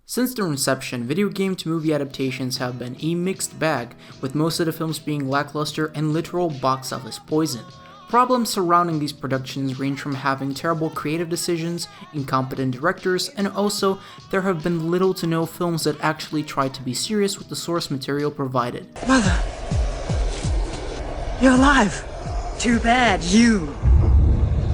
Since their inception, video game to movie adaptations have been a mixed bag, with most of the films being lackluster and literal box office poison. Problems surrounding these productions range from having terrible creative decisions, incompetent directors, and also there have been little to no films that actually try to be serious with the source material provided. Mother! You're alive! Too bad you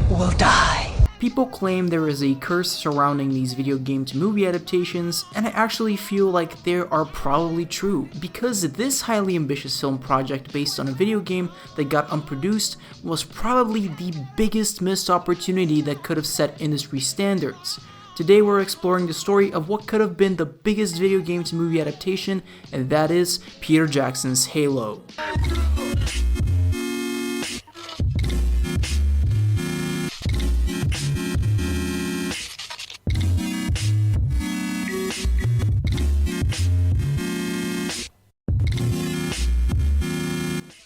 will die. People claim there is a curse surrounding these video game to movie adaptations, and I actually feel like they are probably true, because this highly ambitious film project based on a video game that got unproduced was probably the biggest missed opportunity that could have set industry standards. Today we're exploring the story of what could have been the biggest video game to movie adaptation, and that is Peter Jackson's Halo.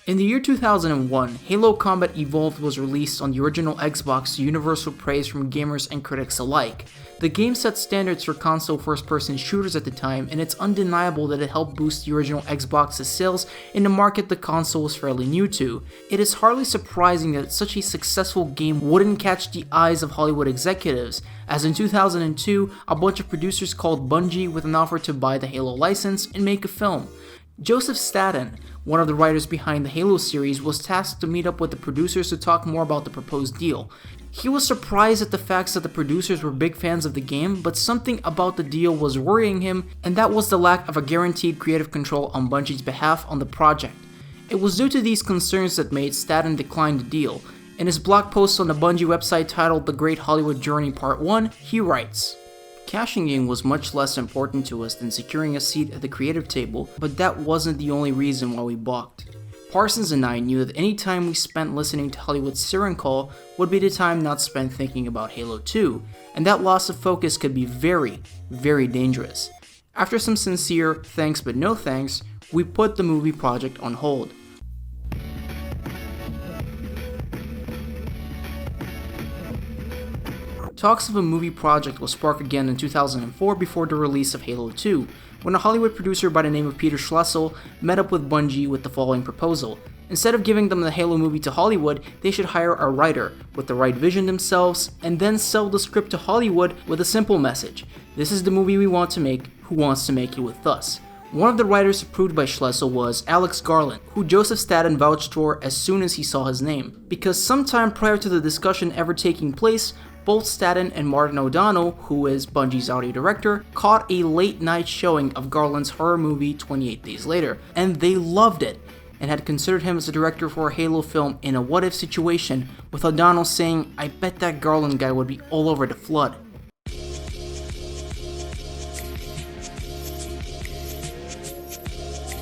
In the year 2001, Halo Combat Evolved was released on the original Xbox to universal praise from gamers and critics alike. The game set standards for console first-person shooters at the time, and it's undeniable that it helped boost the original Xbox's sales in a market the console was fairly new to. It is hardly surprising that such a successful game wouldn't catch the eyes of Hollywood executives, as in 2002, a bunch of producers called Bungie with an offer to buy the Halo license and make a film. Joseph Staten, one of the writers behind the Halo series, was tasked to meet up with the producers to talk more about the proposed deal. He was surprised at the fact that the producers were big fans of the game, but something about the deal was worrying him, and that was the lack of a guaranteed creative control on Bungie's behalf on the project. It was due to these concerns that made Staten decline the deal. In his blog post on the Bungie website titled The Great Hollywood Journey Part 1, he writes, "Cashing in was much less important to us than securing a seat at the creative table, but that wasn't the only reason why we balked. Parsons and I knew that any time we spent listening to Hollywood's siren call would be the time not spent thinking about Halo 2, and that loss of focus could be very, very dangerous. After some sincere thanks but no thanks, we put the movie project on hold." Talks of a movie project will spark again in 2004 before the release of Halo 2, when a Hollywood producer by the name of Peter Schlessel met up with Bungie with the following proposal. Instead of giving them the Halo movie to Hollywood, they should hire a writer with the right vision themselves, and then sell the script to Hollywood with a simple message: "This is the movie we want to make, who wants to make it with us?" One of the writers approved by Schlessel was Alex Garland, who Joseph Staten vouched for as soon as he saw his name, because sometime prior to the discussion ever taking place, both Staten and Martin O'Donnell, who is Bungie's audio director, caught a late night showing of Garland's horror movie 28 Days Later, and they loved it, and had considered him as a director for a Halo film in a what-if situation, with O'Donnell saying, "I bet that Garland guy would be all over the flood."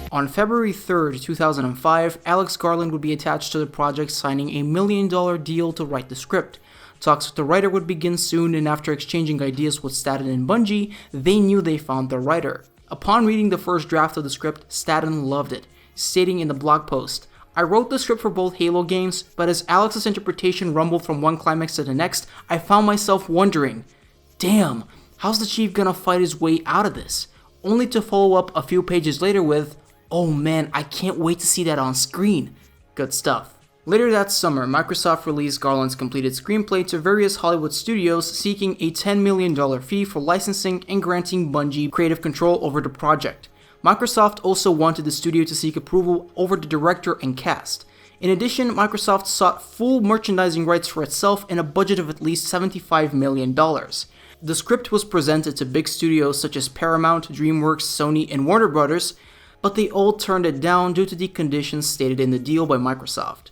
On February 3rd, 2005, Alex Garland would be attached to the project, signing a $1 million deal to write the script. Talks with the writer would begin soon, and after exchanging ideas with Staten and Bungie, they knew they found the writer. Upon reading the first draft of the script, Staten loved it, stating in the blog post, "I wrote the script for both Halo games, but as Alex's interpretation rumbled from one climax to the next, I found myself wondering, damn, how's the Chief gonna fight his way out of this?" Only to follow up a few pages later with, "Oh man, I can't wait to see that on screen." Good stuff. Later that summer, Microsoft released Garland's completed screenplay to various Hollywood studios, seeking a $10 million fee for licensing and granting Bungie creative control over the project. Microsoft also wanted the studio to seek approval over the director and cast. In addition, Microsoft sought full merchandising rights for itself and a budget of at least $75 million. The script was presented to big studios such as Paramount, DreamWorks, Sony, and Warner Brothers, but they all turned it down due to the conditions stated in the deal by Microsoft.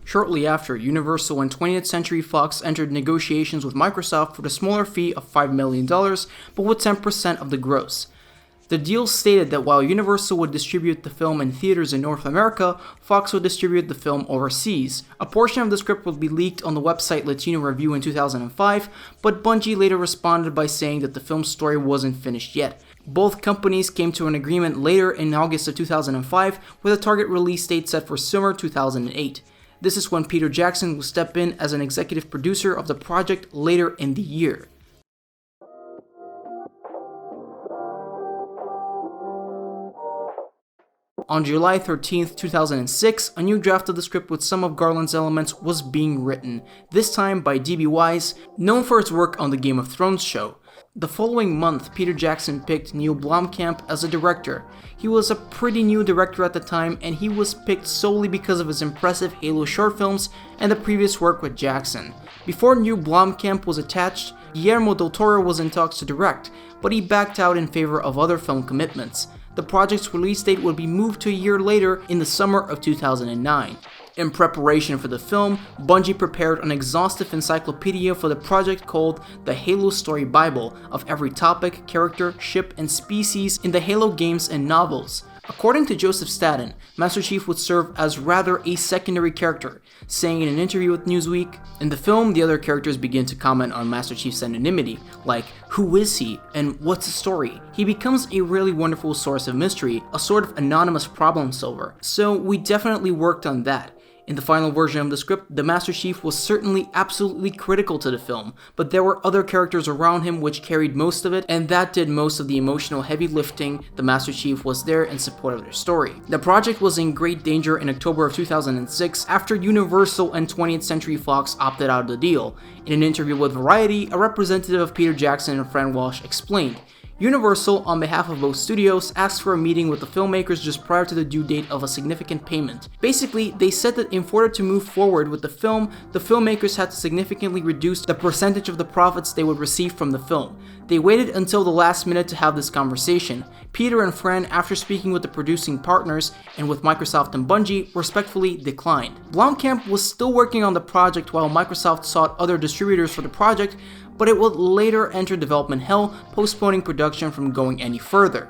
Shortly after, Universal and 20th Century Fox entered negotiations with Microsoft for the smaller fee of $5 million, but with 10% of the gross. The deal stated that while Universal would distribute the film in theaters in North America, Fox would distribute the film overseas. A portion of the script would be leaked on the website Latino Review in 2005, but Bungie later responded by saying that the film's story wasn't finished yet. Both companies came to an agreement later in August of 2005, with a target release date set for summer 2008. This is when Peter Jackson will step in as an executive producer of the project later in the year. On July 13th, 2006, a new draft of the script with some of Garland's elements was being written, this time by D.B. Weiss, known for his work on the Game of Thrones show. The following month, Peter Jackson picked Neil Blomkamp as a director. He was a pretty new director at the time, and he was picked solely because of his impressive Halo short films and the previous work with Jackson. Before Neil Blomkamp was attached, Guillermo del Toro was in talks to direct, but he backed out in favor of other film commitments. The project's release date would be moved to a year later in the summer of 2009. In preparation for the film, Bungie prepared an exhaustive encyclopedia for the project called the Halo Story Bible of every topic, character, ship, and species in the Halo games and novels. According to Joseph Staten, Master Chief would serve as rather a secondary character, saying in an interview with Newsweek, "In the film, the other characters begin to comment on Master Chief's anonymity, like, who is he, and what's the story? He becomes a really wonderful source of mystery, a sort of anonymous problem solver, so we definitely worked on that." In the final version of the script, the Master Chief was certainly absolutely critical to the film, but there were other characters around him which carried most of it, and that did most of the emotional heavy lifting. The Master Chief was there in support of their story. The project was in great danger in October of 2006 after Universal and 20th Century Fox opted out of the deal. In an interview with Variety, a representative of Peter Jackson and Fran Walsh explained, Universal, on behalf of both studios, asked for a meeting with the filmmakers just prior to the due date of a significant payment. Basically, they said that in order to move forward with the film, the filmmakers had to significantly reduce the percentage of the profits they would receive from the film. They waited until the last minute to have this conversation. Peter and Fran, after speaking with the producing partners and with Microsoft and Bungie, respectfully declined. Blomkamp was still working on the project while Microsoft sought other distributors for the project, but it would later enter development hell, postponing production from going any further.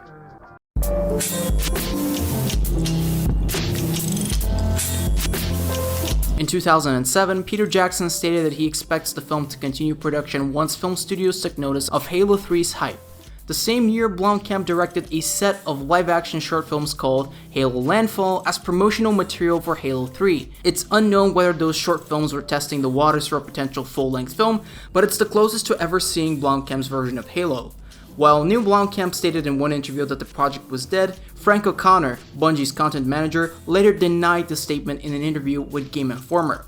In 2007, Peter Jackson stated that he expects the film to continue production once film studios took notice of Halo 3's hype. The same year, Blomkamp directed a set of live-action short films called Halo Landfall as promotional material for Halo 3. It's unknown whether those short films were testing the waters for a potential full-length film, but it's the closest to ever seeing Blomkamp's version of Halo. While Neil Blomkamp stated in one interview that the project was dead, Frank O'Connor, Bungie's content manager, later denied the statement in an interview with Game Informer.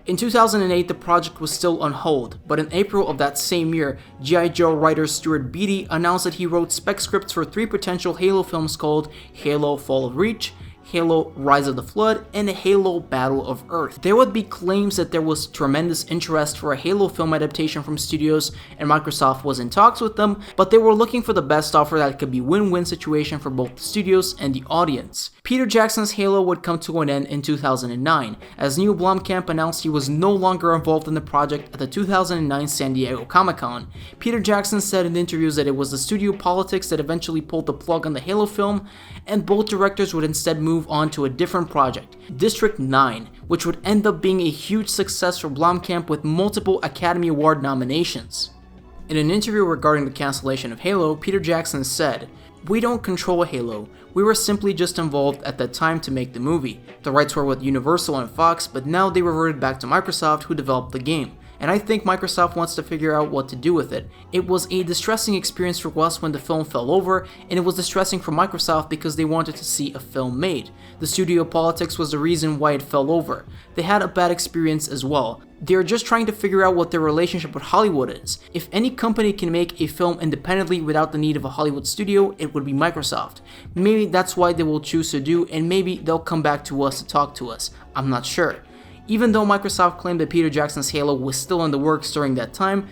In 2008, the project was still on hold, but in April of that same year, G.I. Joe writer Stuart Beattie announced that he wrote spec scripts for 3 potential Halo films called Halo Fall of Reach, Halo Rise of the Flood, and Halo Battle of Earth. There would be claims that there was tremendous interest for a Halo film adaptation from studios, and Microsoft was in talks with them, but they were looking for the best offer that could be win-win situation for both the studios and the audience. Peter Jackson's Halo would come to an end in 2009, as Neil Blomkamp announced he was no longer involved in the project at the 2009 San Diego Comic-Con. Peter Jackson said in interviews that it was the studio politics that eventually pulled the plug on the Halo film, and both directors would instead move on to a different project, District 9, which would end up being a huge success for Blomkamp with multiple Academy Award nominations. In an interview regarding the cancellation of Halo, Peter Jackson said, "We don't control Halo. We were simply just involved at that time to make the movie. The rights were with Universal and Fox, but now they reverted back to Microsoft, who developed the game. And I think Microsoft wants to figure out what to do with it. It was a distressing experience for us when the film fell over, and it was distressing for Microsoft because they wanted to see a film made. The studio politics was the reason why it fell over. They had a bad experience as well. They are just trying to figure out what their relationship with Hollywood is. If any company can make a film independently without the need of a Hollywood studio, it would be Microsoft. Maybe that's why they will choose to do, and maybe they'll come back to us to talk to us. I'm not sure." Even though Microsoft claimed that Peter Jackson's Halo was still in the works during that time,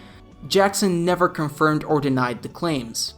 Jackson never confirmed or denied the claims.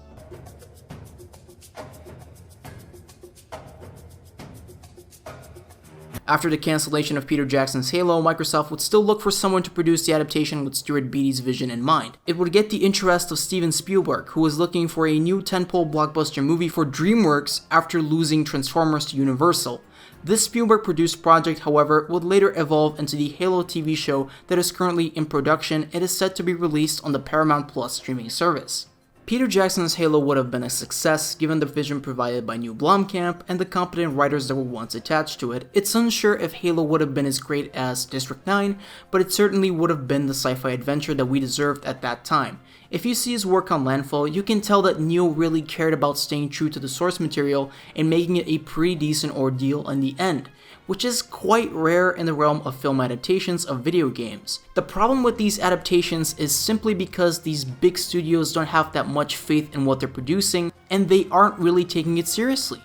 After the cancellation of Peter Jackson's Halo, Microsoft would still look for someone to produce the adaptation with Stuart Beattie's vision in mind. It would get the interest of Steven Spielberg, who was looking for a new tentpole blockbuster movie for DreamWorks after losing Transformers to Universal. This Spielberg-produced project, however, would later evolve into the Halo TV show that is currently in production and is set to be released on the Paramount Plus streaming service. Peter Jackson's Halo would have been a success given the vision provided by Neil Blomkamp and the competent writers that were once attached to it. It's unsure if Halo would have been as great as District 9, but it certainly would have been the sci-fi adventure that we deserved at that time. If you see his work on Landfall, you can tell that Neil really cared about staying true to the source material and making it a pretty decent ordeal in the end, which is quite rare in the realm of film adaptations of video games. The problem with these adaptations is simply because these big studios don't have that much faith in what they're producing, and they aren't really taking it seriously.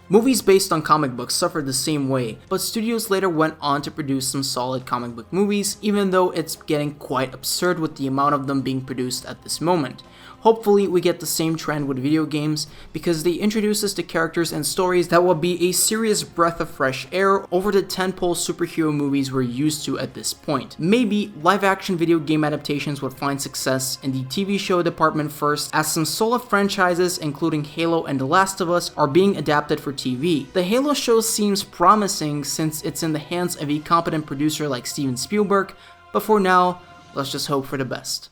Movies based on comic books suffered the same way, but studios later went on to produce some solid comic book movies, even though it's getting quite absurd with the amount of them being produced at this moment. Hopefully we get the same trend with video games, because they introduce us to characters and stories that will be a serious breath of fresh air over the tentpole superhero movies we're used to at this point. Maybe live-action video game adaptations would find success in the TV show department first, as some solid franchises including Halo and The Last of Us are being adapted for TV. The Halo show seems promising since it's in the hands of a competent producer like Steven Spielberg, but for now, let's just hope for the best.